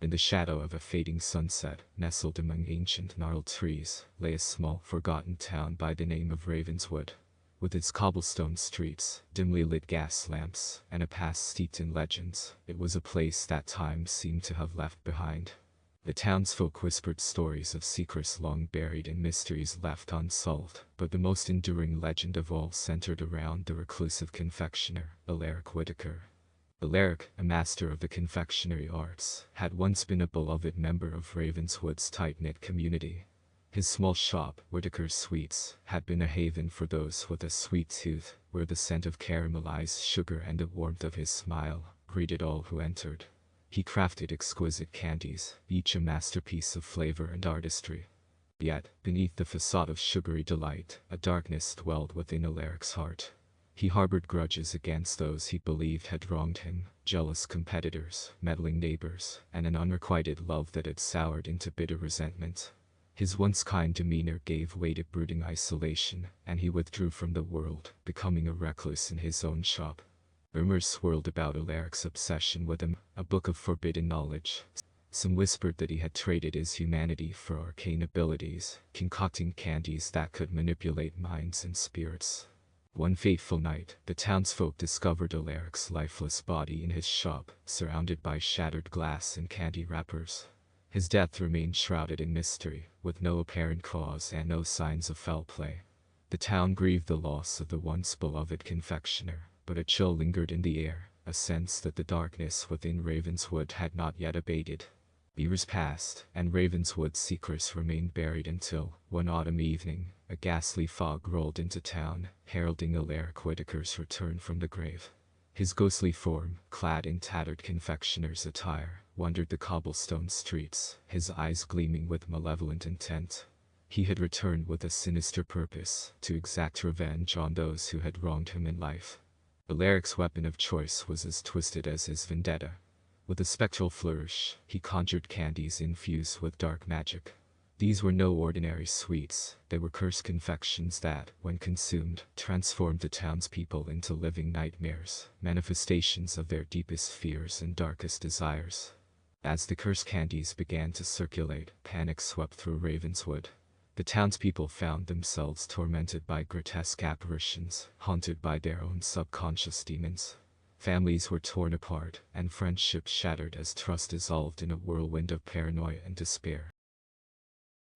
In the shadow of a fading sunset, nestled among ancient gnarled trees, lay a small, forgotten town by the name of Ravenswood. With its cobblestone streets, dimly lit gas lamps, and a past steeped in legends, it was a place that time seemed to have left behind. The townsfolk whispered stories of secrets long buried and mysteries left unsolved, but the most enduring legend of all centered around the reclusive confectioner, Alaric Whitaker. Alaric, a master of the confectionery arts, had once been a beloved member of Ravenswood's tight-knit community. His small shop, Whitaker's Sweets, had been a haven for those with a sweet tooth, where the scent of caramelized sugar and the warmth of his smile greeted all who entered. He crafted exquisite candies, each a masterpiece of flavor and artistry. Yet, beneath the facade of sugary delight, a darkness dwelled within Alaric's heart. He harbored grudges against those he believed had wronged him, jealous competitors, meddling neighbors, and an unrequited love that had soured into bitter resentment. His once kind demeanor gave way to brooding isolation, and he withdrew from the world, becoming a recluse in his own shop. Rumors swirled about Alaric's obsession with him, a book of forbidden knowledge. Some whispered that he had traded his humanity for arcane abilities, concocting candies that could manipulate minds and spirits. One fateful night, the townsfolk discovered Alaric's lifeless body in his shop, surrounded by shattered glass and candy wrappers. His death remained shrouded in mystery, with no apparent cause and no signs of foul play. The town grieved the loss of the once beloved confectioner, but a chill lingered in the air, a sense that the darkness within Ravenswood had not yet abated. Years passed, and Ravenswood's secrets remained buried until, one autumn evening, a ghastly fog rolled into town, heralding Alaric Whitaker's return from the grave. His ghostly form, clad in tattered confectioner's attire, wandered the cobblestone streets, his eyes gleaming with malevolent intent. He had returned with a sinister purpose, to exact revenge on those who had wronged him in life. Alaric's weapon of choice was as twisted as his vendetta. With a spectral flourish, he conjured candies infused with dark magic. These were no ordinary sweets, they were cursed confections that, when consumed, transformed the townspeople into living nightmares, manifestations of their deepest fears and darkest desires. As the cursed candies began to circulate, panic swept through Ravenswood. The townspeople found themselves tormented by grotesque apparitions, haunted by their own subconscious demons. Families were torn apart, and friendships shattered as trust dissolved in a whirlwind of paranoia and despair.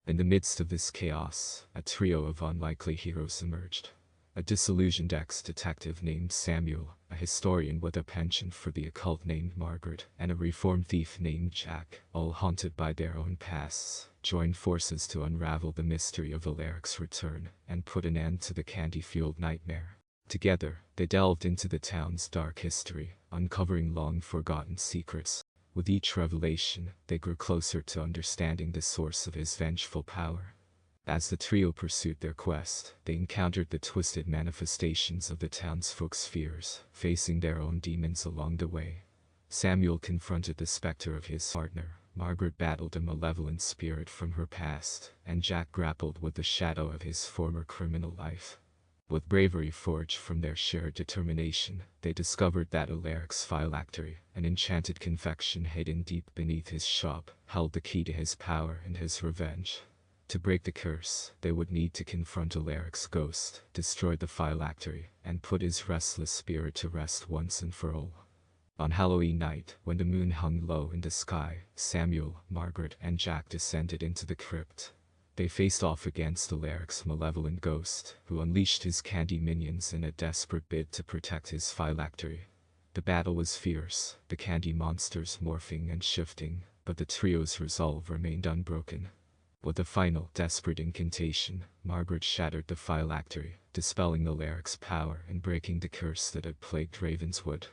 In the midst of this chaos, a trio of unlikely heroes emerged. A disillusioned ex-detective named Samuel, a historian with a penchant for the occult named Margaret, and a reformed thief named Jack, all haunted by their own pasts, joined forces to unravel the mystery of Alaric's return and put an end to the candy-fueled nightmare. Together, they delved into the town's dark history, uncovering long-forgotten secrets. With each revelation, they grew closer to understanding the source of his vengeful power. As the trio pursued their quest, they encountered the twisted manifestations of the townsfolk's fears, facing their own demons along the way. Samuel confronted the specter of his partner, Margaret battled a malevolent spirit from her past, and Jack grappled with the shadow of his former criminal life. With bravery forged from their shared determination, they discovered that Alaric's phylactery, an enchanted confection hidden deep beneath his shop, held the key to his power and his revenge. To break the curse, they would need to confront Alaric's ghost, destroy the phylactery, and put his restless spirit to rest once and for all. On Halloween night, when the moon hung low in the sky, Samuel, Margaret, and Jack descended into the crypt. They faced off against Alaric's malevolent ghost, who unleashed his candy minions in a desperate bid to protect his phylactery. The battle was fierce, the candy monsters morphing and shifting, but the trio's resolve remained unbroken. With a final, desperate incantation, Margaret shattered the phylactery, dispelling Alaric's power and breaking the curse that had plagued Ravenswood.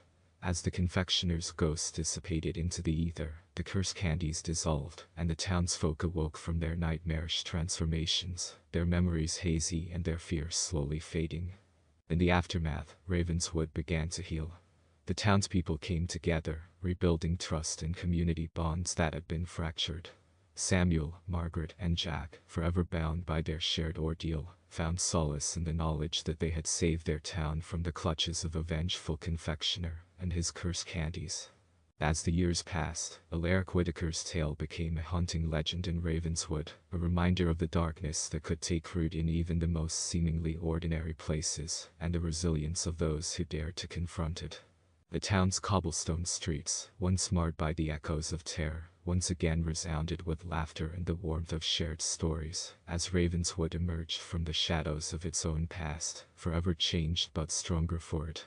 As the confectioner's ghost dissipated into the ether, the cursed candies dissolved, and the townsfolk awoke from their nightmarish transformations, their memories hazy and their fears slowly fading. In the aftermath, Ravenswood began to heal. The townspeople came together, rebuilding trust and community bonds that had been fractured. Samuel, Margaret, and Jack, forever bound by their shared ordeal, found solace in the knowledge that they had saved their town from the clutches of a vengeful confectioner and his cursed candies. As the years passed, Alaric Whitaker's tale became a haunting legend in Ravenswood, a reminder of the darkness that could take root in even the most seemingly ordinary places, and the resilience of those who dared to confront it. The town's cobblestone streets, once marred by the echoes of terror, once again resounded with laughter and the warmth of shared stories, as Ravenswood emerged from the shadows of its own past, forever changed but stronger for it.